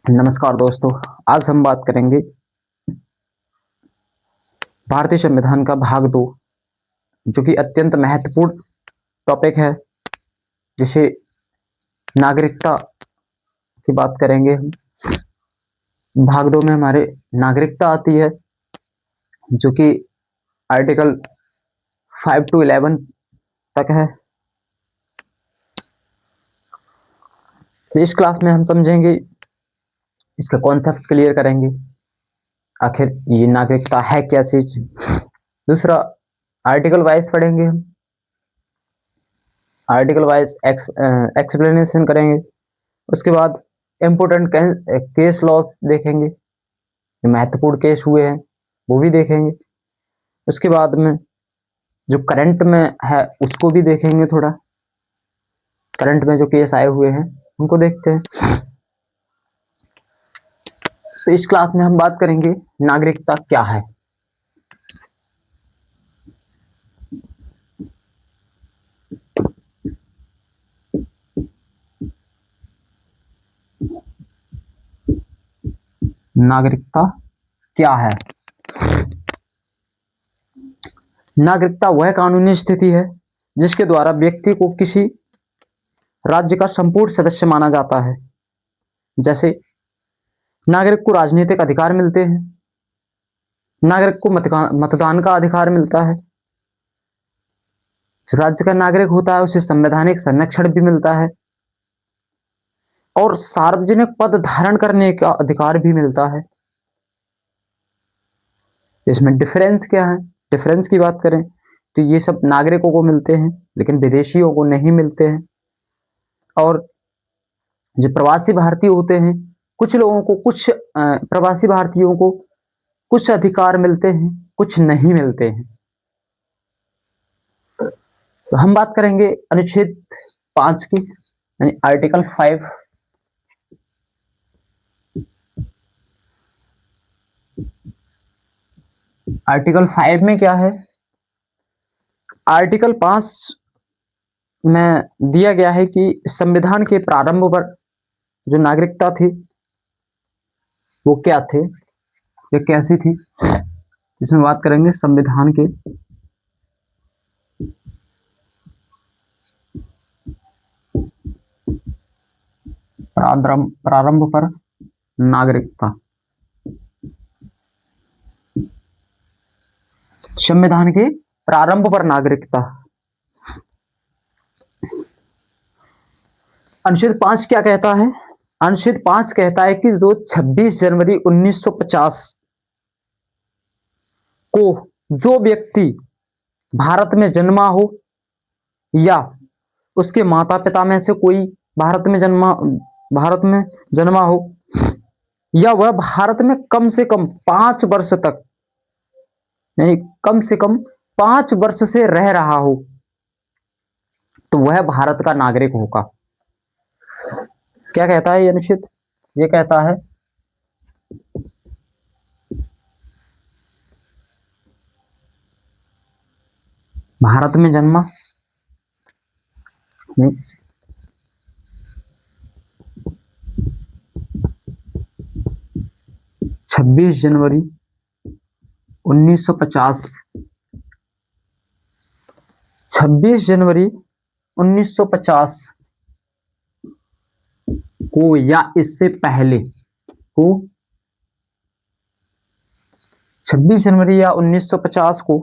नमस्कार दोस्तों। आज हम बात करेंगे भारतीय संविधान का भाग 2, जो कि अत्यंत महत्वपूर्ण टॉपिक है, जिसे नागरिकता की बात करेंगे हम। भाग 2 में हमारे नागरिकता आती है, जो कि आर्टिकल 5 to 11 तक है। तो इस क्लास में हम समझेंगे, इसका कॉन्सेप्ट क्लियर करेंगे, आखिर ये नागरिकता है क्या चीज। दूसरा, आर्टिकल वाइज पढ़ेंगे हम, आर्टिकल वाइज एक्सप्लेनेशन करेंगे। उसके बाद इम्पोर्टेंट केस लॉ देखेंगे, जो महत्वपूर्ण केस हुए हैं वो भी देखेंगे। उसके बाद में जो करंट में है उसको भी देखेंगे, थोड़ा करंट में जो केस आए हुए हैं उनको देखते हैं। तो इस क्लास में हम बात करेंगे नागरिकता क्या है। नागरिकता क्या है? नागरिकता वह कानूनी स्थिति है जिसके द्वारा व्यक्ति को किसी राज्य का संपूर्ण सदस्य माना जाता है। जैसे नागरिक को राजनीतिक अधिकार मिलते हैं, नागरिक को मतदान का अधिकार मिलता है, जो राज्य का नागरिक होता है उसे संवैधानिक संरक्षण भी मिलता है, और सार्वजनिक पद धारण करने का अधिकार भी मिलता है। इसमें डिफरेंस क्या है? डिफरेंस की बात करें तो ये सब नागरिकों को मिलते हैं, लेकिन विदेशियों को नहीं मिलते हैं। और जो प्रवासी भारतीय होते हैं, कुछ लोगों को, कुछ प्रवासी भारतीयों को कुछ अधिकार मिलते हैं, कुछ नहीं मिलते हैं। तो हम बात करेंगे अनुच्छेद 5 की, यानी आर्टिकल 5। आर्टिकल 5 में क्या है? आर्टिकल 5 में दिया गया है कि संविधान के प्रारंभ पर जो नागरिकता थी वो क्या थे, ये कैसी थी, इसमें बात करेंगे। संविधान के प्रारंभ पर नागरिकता, संविधान के प्रारंभ पर नागरिकता। अनुच्छेद 5 क्या कहता है? अनुच्छेद 5 कहता है कि जो 26 जनवरी 1950 को जो व्यक्ति भारत में जन्मा हो या उसके माता पिता में से कोई भारत में जन्मा हो, या वह भारत में कम से कम 5 वर्ष तक, यानी कम से कम 5 वर्ष से रह रहा हो, तो वह भारत का नागरिक होगा। क्या कहता है ये अनुच्छेद? ये कहता है भारत में जन्मा, नहीं, 26 जनवरी 1950, 26 जनवरी 1950 को या इससे पहले को, 26 जनवरी या 1950 को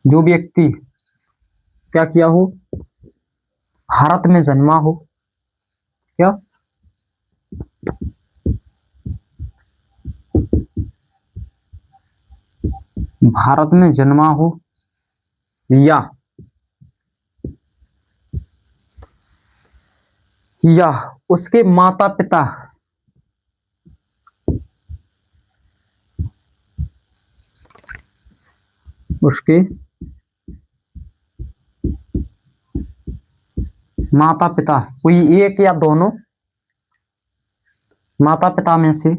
जो व्यक्ति क्या किया हो, भारत में जन्मा हो, क्या भारत में जन्मा हो या उसके माता पिता उसके माता पिता कोई एक या दोनों माता पिता में से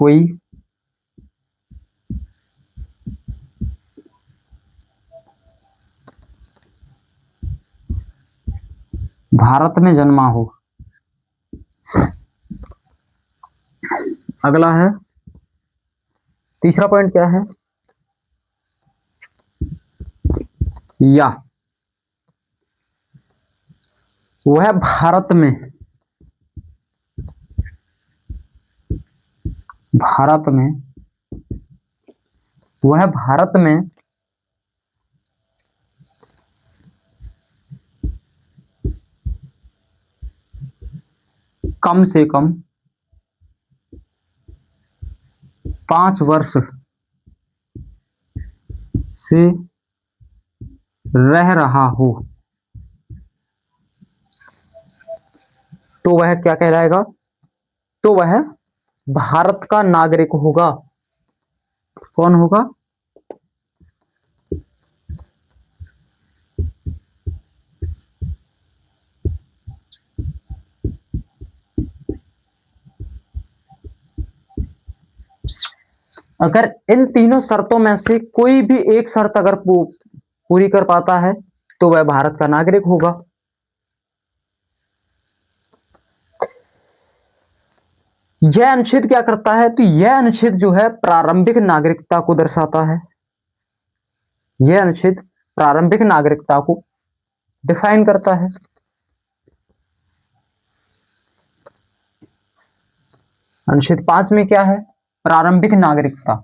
कोई भारत में जन्मा हो। अगला है तीसरा पॉइंट क्या है, या वह भारत में वह भारत में कम से कम 5 वर्ष से रह रहा हो, तो वह क्या कहलाएगा, तो वह भारत का नागरिक होगा। कौन होगा, अगर इन तीनों शर्तों में से कोई भी एक शर्त अगर पूरी कर पाता है तो वह भारत का नागरिक होगा। यह अनुच्छेद क्या करता है, तो यह अनुच्छेद जो है प्रारंभिक नागरिकता को दर्शाता है। यह अनुच्छेद प्रारंभिक नागरिकता को डिफाइन करता है। अनुच्छेद 5 में क्या है, प्रारंभिक नागरिकता।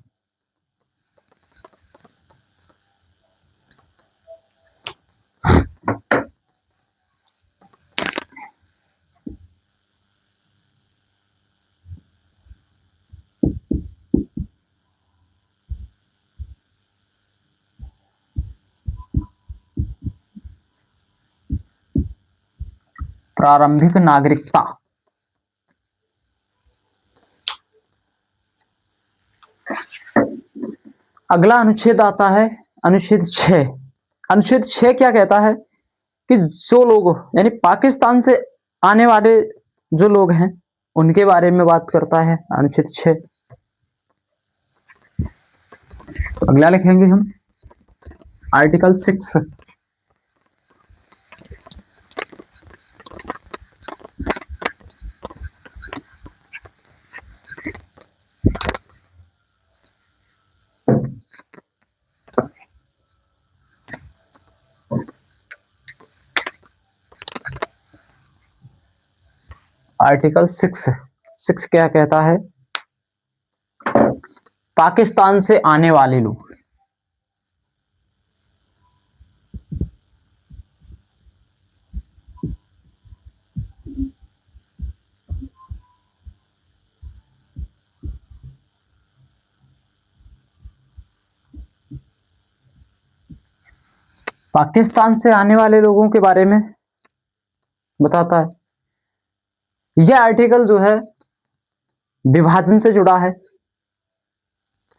प्रारंभिक नागरिकता, अगला अनुच्छेद आता है अनुच्छेद 6। अनुच्छेद 6 क्या कहता है कि जो लोग यानी पाकिस्तान से आने वाले जो लोग हैं उनके बारे में बात करता है अनुच्छेद 6। अगला लिखेंगे हम आर्टिकल 6। आर्टिकल 6 क्या कहता है, पाकिस्तान से आने वाले लोग, पाकिस्तान से आने वाले लोगों के बारे में बताता है। यह आर्टिकल जो है विभाजन से जुड़ा है।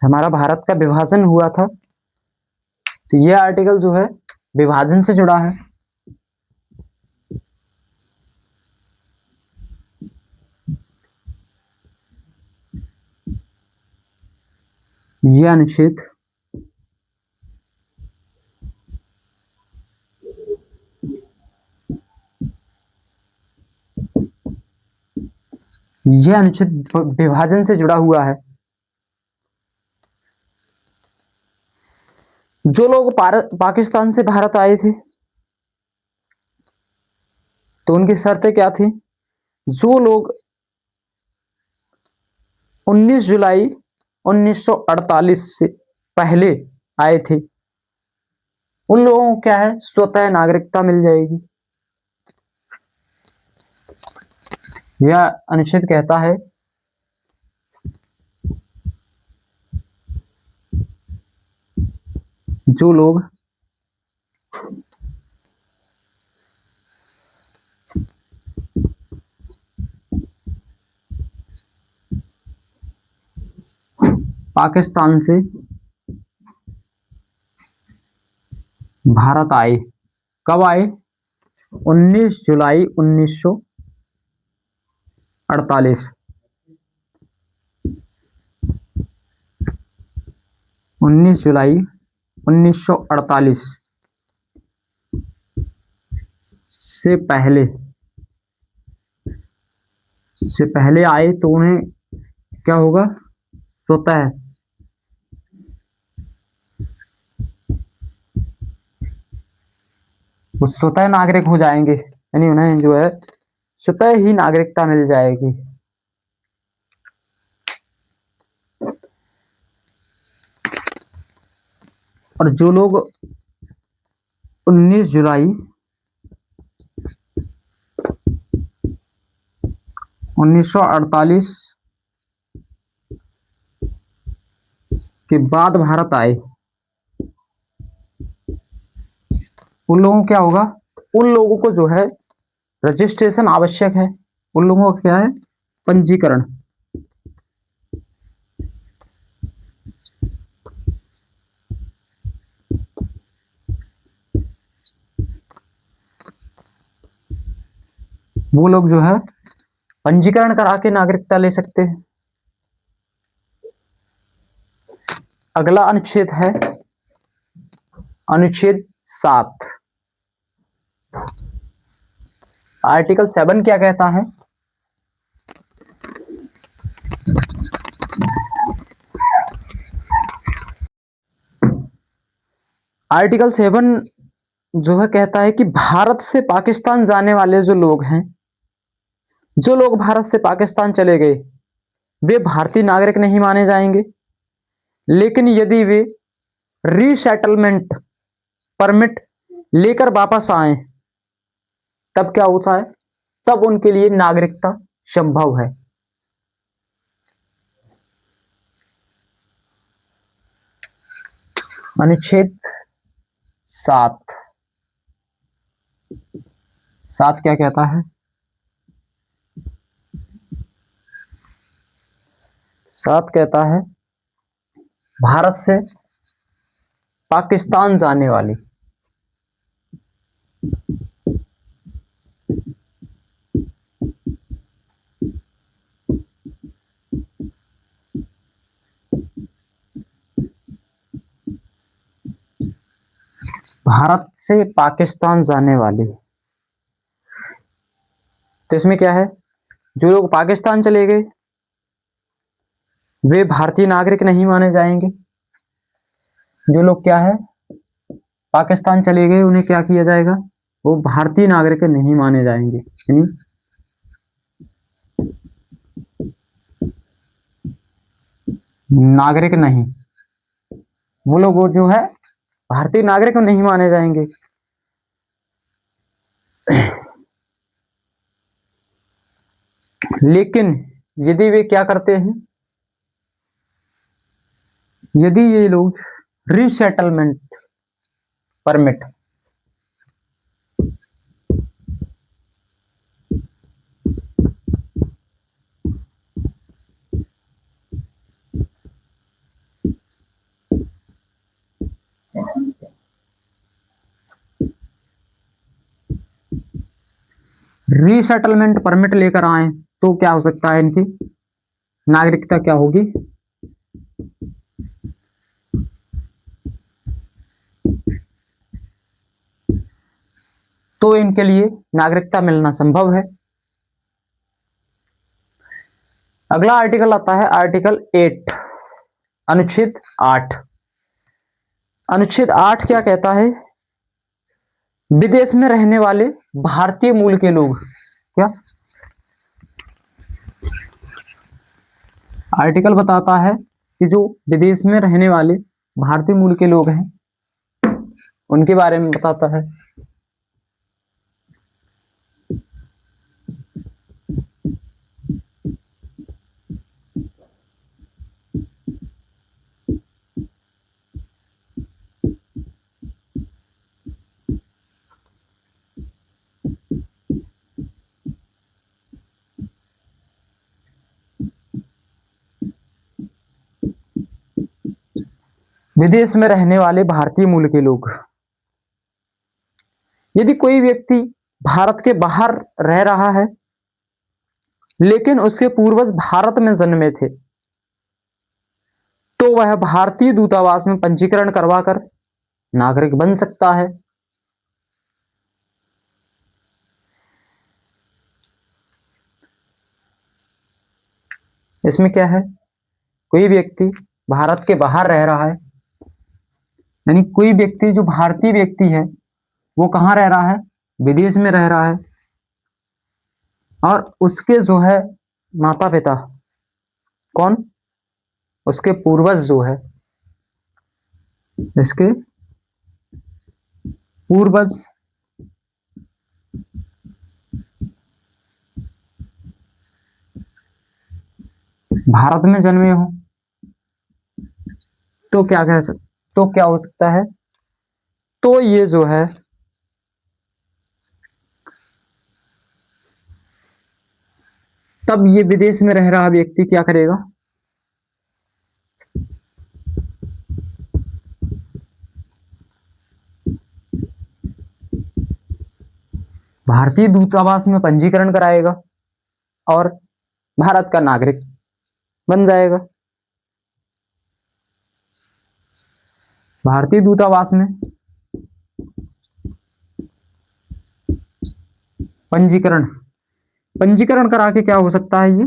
हमारा भारत का विभाजन हुआ था तो यह आर्टिकल जो है विभाजन से जुड़ा है। यह अनुच्छेद विभाजन से जुड़ा हुआ है। जो लोग पाकिस्तान से भारत आए थे तो उनकी शर्तें क्या थी, जो लोग 19 जुलाई 1948 से पहले आए थे उन लोगों को क्या है, स्वतः नागरिकता मिल जाएगी। यह अनुच्छेद कहता है जो लोग पाकिस्तान से भारत आए, कब आए, 19 जुलाई 1948, 19 जुलाई 1948 से पहले आए तो उन्हें क्या होगा, स्वतः वो स्वतः नागरिक हो जाएंगे, यानी उन्हें जो है स्वतः ही नागरिकता मिल जाएगी। और जो लोग 19 जुलाई 1948 के बाद भारत आए, उन लोगों को क्या होगा, उन लोगों को जो है रजिस्ट्रेशन आवश्यक है। उन लोगों का क्या है, पंजीकरण। वो लोग जो है पंजीकरण करा के नागरिकता ले सकते हैं। अगला अनुच्छेद है अनुच्छेद 7। आर्टिकल 7 क्या कहता है, आर्टिकल 7 जो है कहता है कि भारत से पाकिस्तान जाने वाले जो लोग हैं, जो लोग भारत से पाकिस्तान चले गए, वे भारतीय नागरिक नहीं माने जाएंगे। लेकिन यदि वे रीसेटलमेंट परमिट लेकर वापस आए, तब क्या होता है, तब उनके लिए नागरिकता संभव है। अनुच्छेद 7 क्या कहता है, 7 कहता है भारत से पाकिस्तान जाने वाली भारत से पाकिस्तान जाने वाली, तो इसमें क्या है, जो लोग पाकिस्तान चले गए वे भारतीय नागरिक नहीं माने जाएंगे। जो लोग क्या है पाकिस्तान चले गए, उन्हें क्या किया जाएगा, वो भारतीय नागरिक नहीं माने जाएंगे, यानी नागरिक नहीं, वो लोग जो है भारतीय नागरिक नहीं माने जाएंगे। लेकिन यदि वे क्या करते हैं, यदि ये लोग रीसेटलमेंट परमिट लेकर आए, तो क्या हो सकता है, इनकी नागरिकता क्या होगी, तो इनके लिए नागरिकता मिलना संभव है। अगला आर्टिकल आता है आर्टिकल 8 अनुच्छेद 8। अनुच्छेद 8 क्या कहता है, विदेश में रहने वाले भारतीय मूल के लोग, क्या आर्टिकल बताता है कि जो विदेश में रहने वाले भारतीय मूल के लोग हैं उनके बारे में बताता है। विदेश में रहने वाले भारतीय मूल के लोग, यदि कोई व्यक्ति भारत के बाहर रह रहा है लेकिन उसके पूर्वज भारत में जन्मे थे, तो तो वह भारतीय दूतावास में पंजीकरण करवाकर नागरिक बन सकता है। इसमें क्या है, कोई व्यक्ति भारत के बाहर रह रहा है, यानी कोई व्यक्ति जो भारतीय व्यक्ति है वो कहाँ रह रहा है, विदेश में रह रहा है, और उसके जो है माता पिता कौन, उसके पूर्वज जो है, इसके पूर्वज भारत में जन्मे हो, तो क्या कह सकते, तो क्या हो सकता है, तो ये जो है तब ये विदेश में रह रहा व्यक्ति क्या करेगा, भारतीय दूतावास में पंजीकरण कराएगा और भारत का नागरिक बन जाएगा। भारतीय दूतावास में पंजीकरण पंजीकरण करा के क्या हो सकता है, ये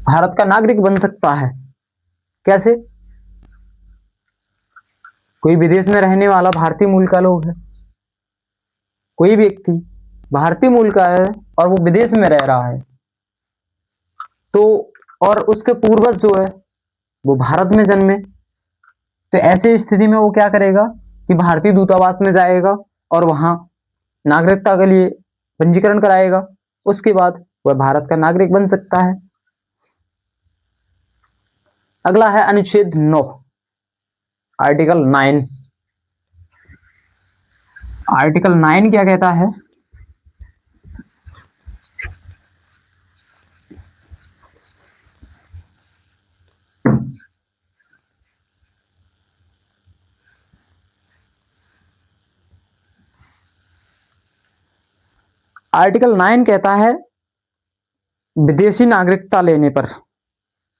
भारत का नागरिक बन सकता है। कैसे, कोई विदेश में रहने वाला भारतीय मूल का लोग है, कोई व्यक्ति भारतीय मूल का है और वो विदेश में रह रहा है, तो और उसके पूर्वज जो है वो भारत में जन्मे, तो ऐसी स्थिति में वो क्या करेगा कि भारतीय दूतावास में जाएगा और वहां नागरिकता के लिए पंजीकरण कराएगा, उसके बाद वह भारत का नागरिक बन सकता है। अगला है अनुच्छेद 9, आर्टिकल 9। आर्टिकल 9 क्या कहता है, आर्टिकल 9 कहता है विदेशी नागरिकता लेने पर,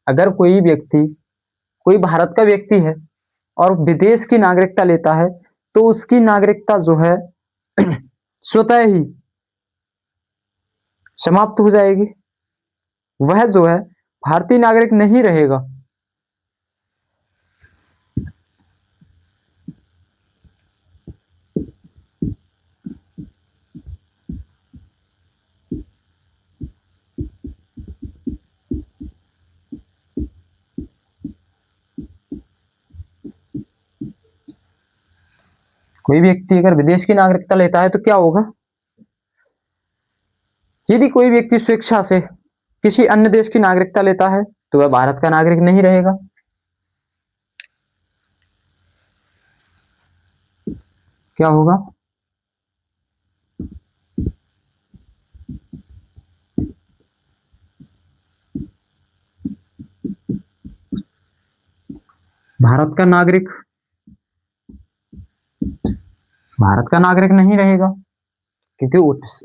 अगर कोई व्यक्ति, कोई भारत का व्यक्ति है और विदेश की नागरिकता लेता है तो उसकी नागरिकता जो है स्वतः ही समाप्त हो जाएगी, वह जो है भारतीय नागरिक नहीं रहेगा। कोई व्यक्ति अगर विदेश की नागरिकता लेता है तो क्या होगा, यदि कोई व्यक्ति स्वेच्छा से किसी अन्य देश की नागरिकता लेता है तो वह भारत का नागरिक नहीं रहेगा। क्या होगा, भारत का नागरिक, भारत का नागरिक नहीं रहेगा, क्योंकि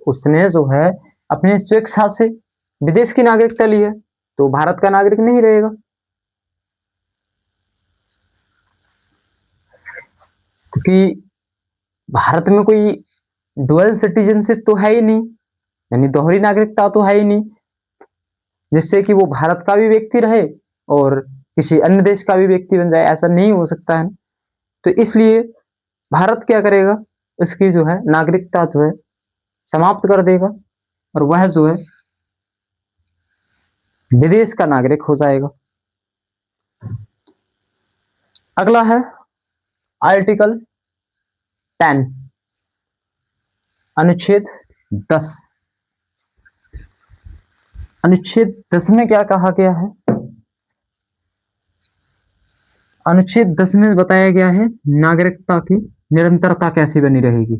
उसने जो है अपने स्वेच्छा से विदेश की नागरिकता ली है, तो भारत का नागरिक नहीं रहेगा। क्योंकि भारत में कोई डुअल सिटीजनशिप तो है ही नहीं, यानी दोहरी नागरिकता तो है ही नहीं, जिससे कि वो भारत का भी व्यक्ति रहे और किसी अन्य देश का भी व्यक्ति बन जाए, ऐसा नहीं हो सकता है। तो इसलिए भारत क्या करेगा, उसकी जो है नागरिकता जो है समाप्त कर देगा और वह जो है विदेश का नागरिक हो जाएगा। अगला है आर्टिकल 10, अनुच्छेद 10। अनुच्छेद 10 में क्या कहा गया है, अनुच्छेद 10 में बताया गया है नागरिकता की निरंतरता कैसे बनी रहेगी।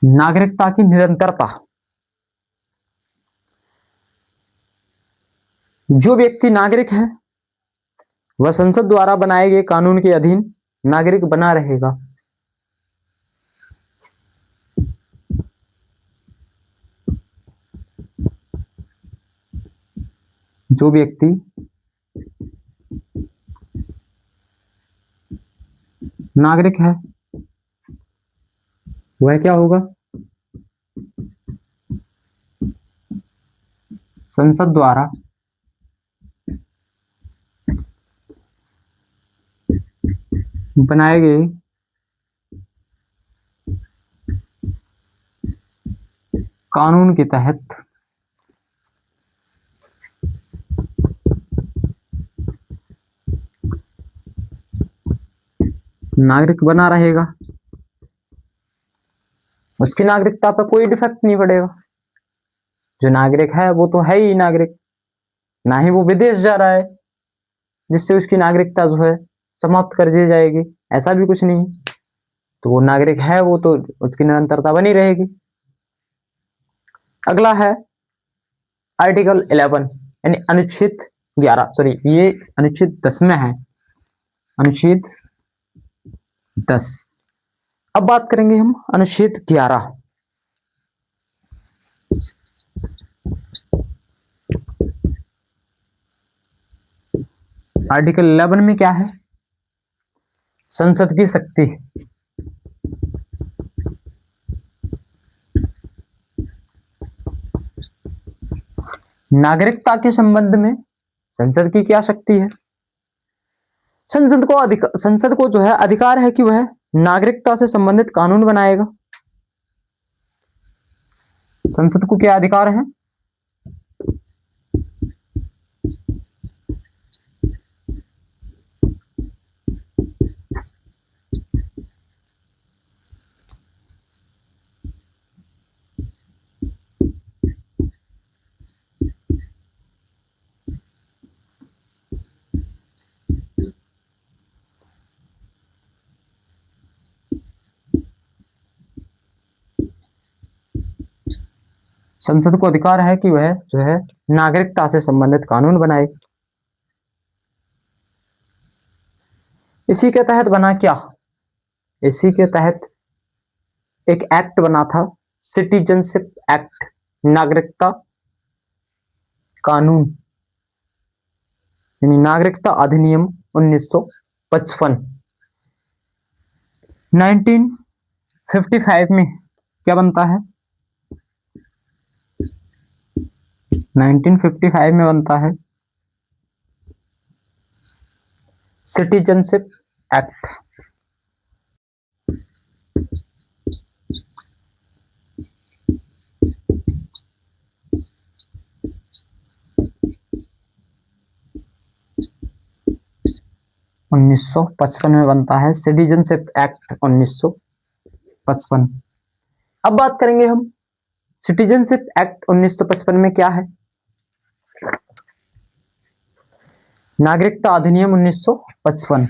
नागरिकता की निरंतरता, जो व्यक्ति नागरिक है वह संसद द्वारा बनाए गए कानून के अधीन नागरिक बना रहेगा। जो व्यक्ति नागरिक है वह क्या होगा, संसद द्वारा बनाए गए कानून के तहत नागरिक बना रहेगा। उसकी नागरिकता पर कोई डिफेक्ट नहीं पड़ेगा। जो नागरिक है वो तो है ही नागरिक, ना ही वो विदेश जा रहा है जिससे उसकी नागरिकता जो है समाप्त कर दी जाएगी, ऐसा भी कुछ नहीं। तो वो नागरिक है, वो तो उसकी निरंतरता बनी रहेगी। अगला है आर्टिकल 11 यानी अनुच्छेद 11, सॉरी ये अनुच्छेद 10 में है, अनुच्छेद 10। अब बात करेंगे हम अनुच्छेद 11। आर्टिकल 11 में क्या है, संसद की शक्ति। नागरिकता के संबंध में संसद की क्या शक्ति है। संसद को जो है अधिकार है कि वह नागरिकता से संबंधित कानून बनाएगा। संसद को क्या अधिकार है, संसद को अधिकार है कि वह जो है नागरिकता से संबंधित कानून बनाए। इसी के तहत बना क्या, इसी के तहत एक एक्ट बना था, सिटीजनशिप एक्ट, नागरिकता कानून यानी नागरिकता अधिनियम 1955। 1955 में क्या बनता है, 1955 में बनता है सिटीजनशिप एक्ट। उन्नीस सौ पचपन में बनता है सिटीजनशिप एक्ट 1955। अब बात करेंगे हम सिटीजनशिप एक्ट 1955 में क्या है, नागरिकता अधिनियम 1955।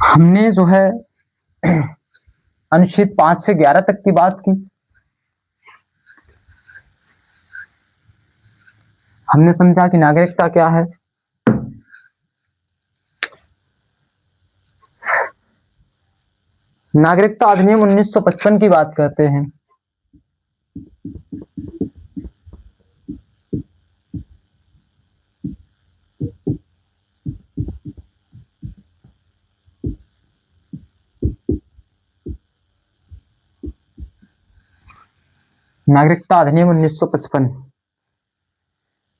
हमने जो है अनुच्छेद 5 से 11 तक की बात की। हमने समझा कि नागरिकता क्या है, नागरिकता अधिनियम 1955 की बात करते हैं। नागरिकता अधिनियम 1955,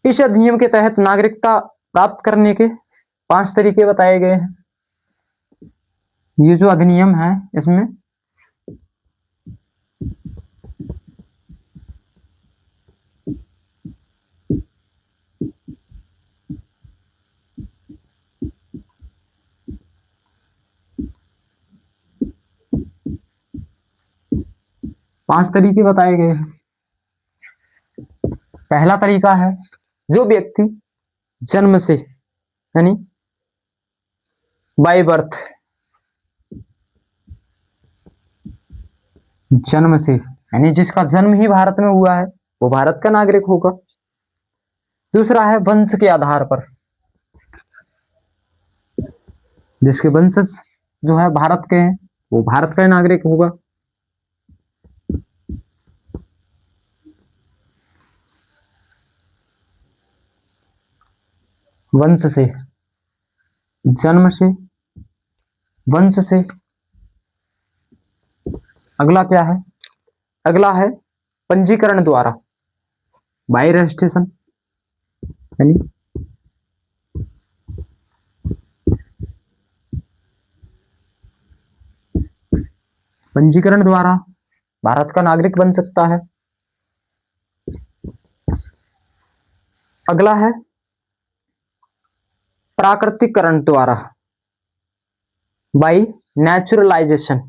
इस अधिनियम के तहत नागरिकता प्राप्त करने के 5 तरीके बताए गए हैं। ये जो अधिनियम है इसमें पांच तरीके बताए गए हैं। पहला तरीका है, जो व्यक्ति जन्म से यानी बाय बर्थ जन्म से, यानी जिसका जन्म ही भारत में हुआ है वो भारत का नागरिक होगा। दूसरा है वंश के आधार पर, जिसके वंशज जो है भारत के हैं वो भारत का नागरिक होगा। वंश से, जन्म से, वंश से। अगला क्या है? अगला है पंजीकरण द्वारा, बाई रजिस्ट्रेशन, यानी पंजीकरण द्वारा भारत का नागरिक बन सकता है। अगला है प्राकृतिकरण द्वारा, बाई नेचुरलाइजेशन,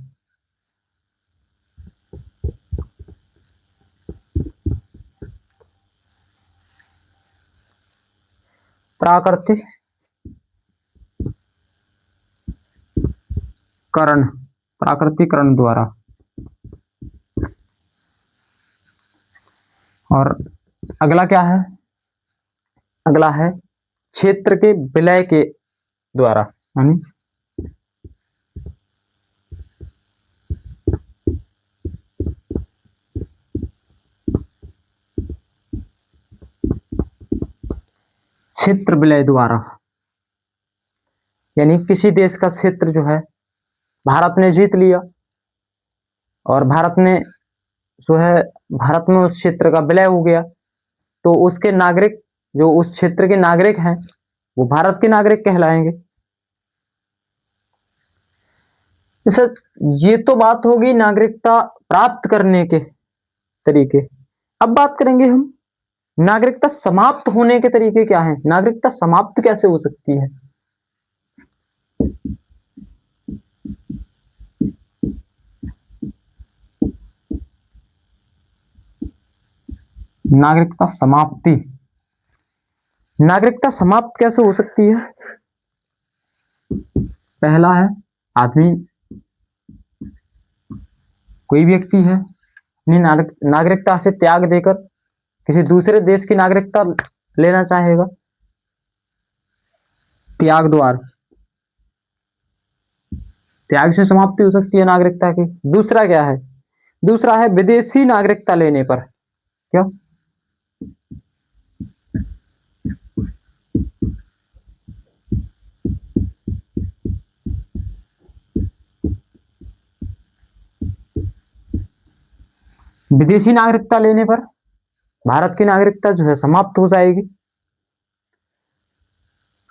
प्राकृतिकरण द्वारा। और अगला क्या है? अगला है क्षेत्र के विलय के द्वारा, यानी क्षेत्र विलय द्वारा, यानी किसी देश का क्षेत्र जो है भारत ने जीत लिया और भारत ने जो है भारत में उस क्षेत्र का विलय हो गया, तो उसके नागरिक जो उस क्षेत्र के नागरिक हैं वो भारत के नागरिक कहलाएंगे। जैसे ये तो बात होगी नागरिकता प्राप्त करने के तरीके। अब बात करेंगे हम नागरिकता समाप्त होने के तरीके क्या हैं। नागरिकता समाप्त कैसे हो सकती है? नागरिकता समाप्ति, नागरिकता समाप्त कैसे हो सकती है? पहला है आदमी, कोई व्यक्ति है अपनी नागरिकता से त्याग देकर किसी दूसरे देश की नागरिकता लेना चाहेगा, त्याग द्वार, त्याग से समाप्ति हो सकती है नागरिकता की। दूसरा क्या है? दूसरा है विदेशी नागरिकता लेने पर। क्या? विदेशी नागरिकता लेने पर भारत की नागरिकता जो है समाप्त हो जाएगी।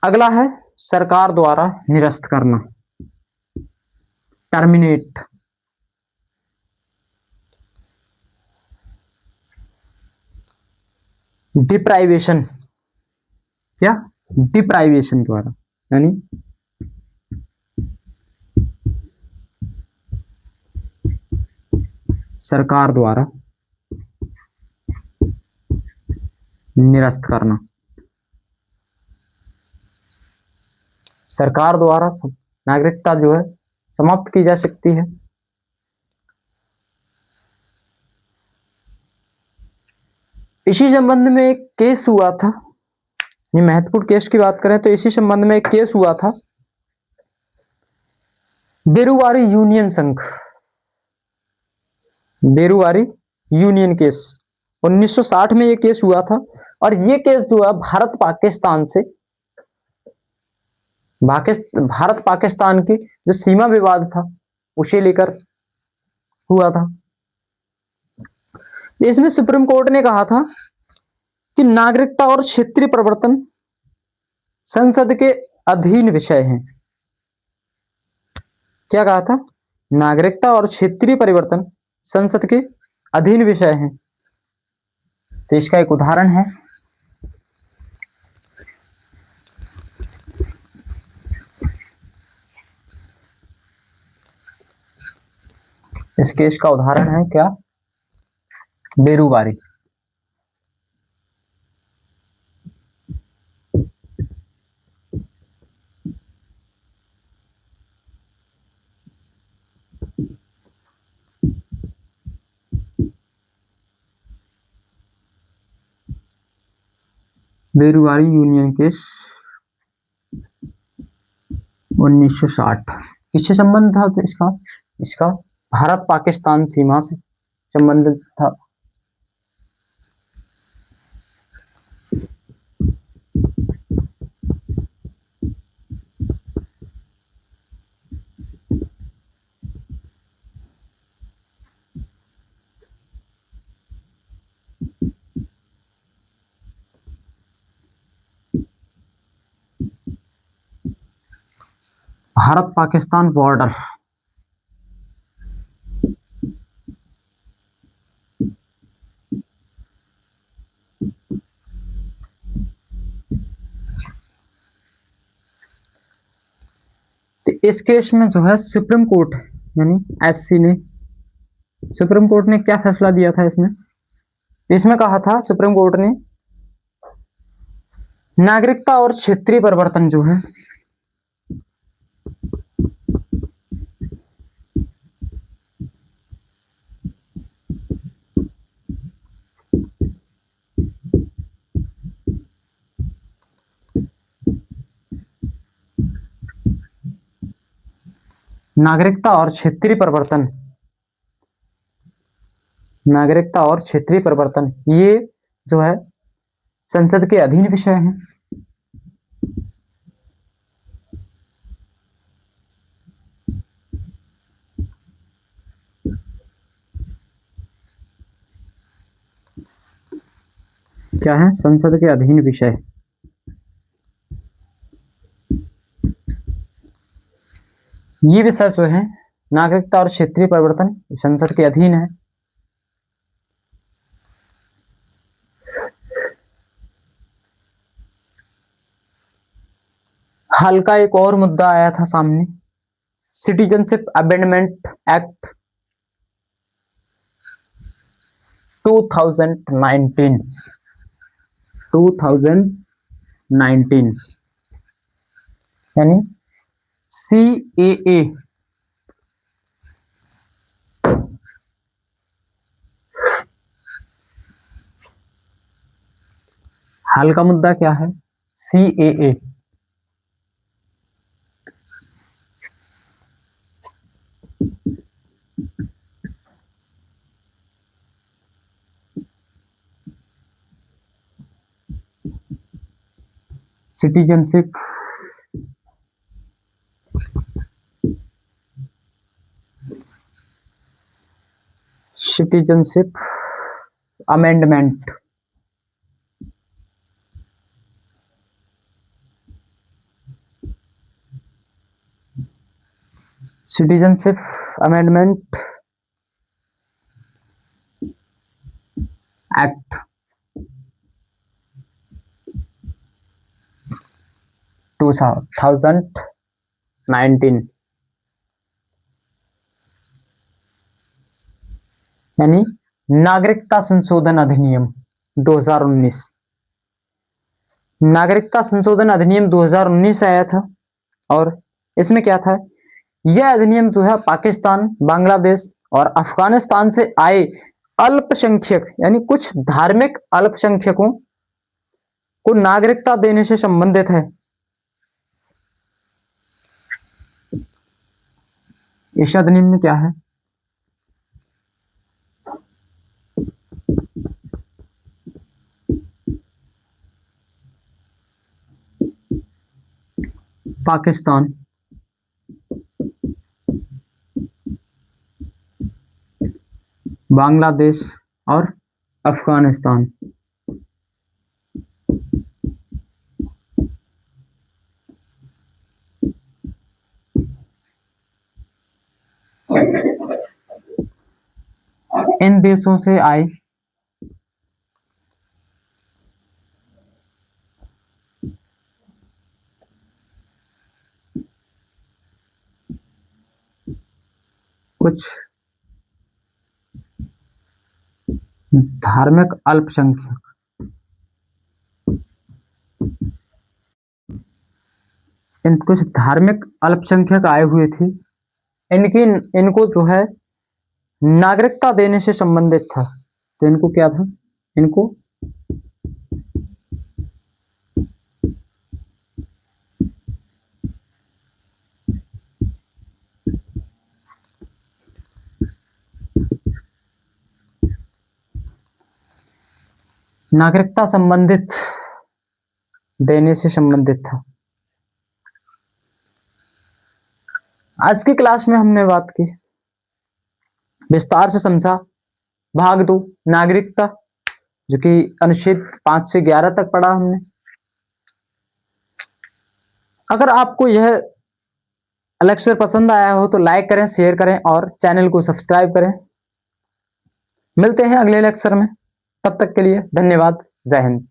अगला है सरकार द्वारा निरस्त करना, टर्मिनेट। डिप्राइवेशन, क्या? डिप्राइवेशन द्वारा, यानी सरकार द्वारा निरस्त करना, सरकार द्वारा नागरिकता जो है समाप्त की जा सकती है। इसी संबंध में एक केस हुआ था, ये महत्वपूर्ण केस की बात करें तो इसी संबंध में एक केस हुआ था, बेरुवारी यूनियन संघ, बेरुवारी यूनियन केस 1960 में ये केस हुआ था। और ये केस जो है भारत पाकिस्तान की जो सीमा विवाद था उसे लेकर हुआ था। इसमें सुप्रीम कोर्ट ने कहा था कि नागरिकता और क्षेत्रीय परिवर्तन संसद के अधीन विषय हैं। क्या कहा था? नागरिकता और क्षेत्रीय परिवर्तन संसद के अधीन विषय हैं। तो इसका एक उदाहरण है, इस केस का उदाहरण है क्या? बेरुवारी। बेरुआरी यूनियन केस 1960 किससे संबंध था तो इसका इसका भारत पाकिस्तान सीमा से संबंधित था। भारत पाकिस्तान बॉर्डर तो इस केस में जो है सुप्रीम कोर्ट यानी एससी ने सुप्रीम कोर्ट ने क्या फैसला दिया था इसमें इसमें कहा था सुप्रीम कोर्ट ने नागरिकता और क्षेत्रीय परिवर्तन जो है नागरिकता और क्षेत्रीय परिवर्तन नागरिकता और क्षेत्रीय परिवर्तन ये जो है संसद के अधीन विषय है। क्या है संसद के अधीन विषय। ये विषय जो है नागरिकता और क्षेत्रीय परिवर्तन संसद के अधीन है। हाल का एक और मुद्दा आया था सामने सिटीजनशिप अमेंडमेंट एक्ट 2019 यानी CAA हाल का मुद्दा क्या है CAA citizenship amendment citizenship amendment act 2019 यानी नागरिकता संशोधन अधिनियम 2019 नागरिकता संशोधन अधिनियम 2019 आया था और इसमें क्या था यह अधिनियम जो है पाकिस्तान बांग्लादेश और अफगानिस्तान से आए अल्पसंख्यक यानी कुछ धार्मिक अल्पसंख्यकों को नागरिकता देने से संबंधित है। इस अधिनियम में क्या है पाकिस्तान बांग्लादेश और अफगानिस्तान इन देशों से आए कुछ धार्मिक अल्पसंख्यक इन कुछ धार्मिक अल्पसंख्यक आए हुए थे इनको जो है नागरिकता देने से संबंधित था। तो इनको क्या था इनको नागरिकता संबंधित देने से संबंधित था। आज की क्लास में हमने बात की, विस्तार से समझा। भाग 2 नागरिकता, जो कि अनुच्छेद 5 से 11 तक पढ़ा हमने। अगर आपको यह लेक्चर पसंद आया हो तो लाइक करें, शेयर करें और चैनल को सब्सक्राइब करें। मिलते हैं अगले लेक्चर में, तब तक के लिए धन्यवाद। जय हिंद।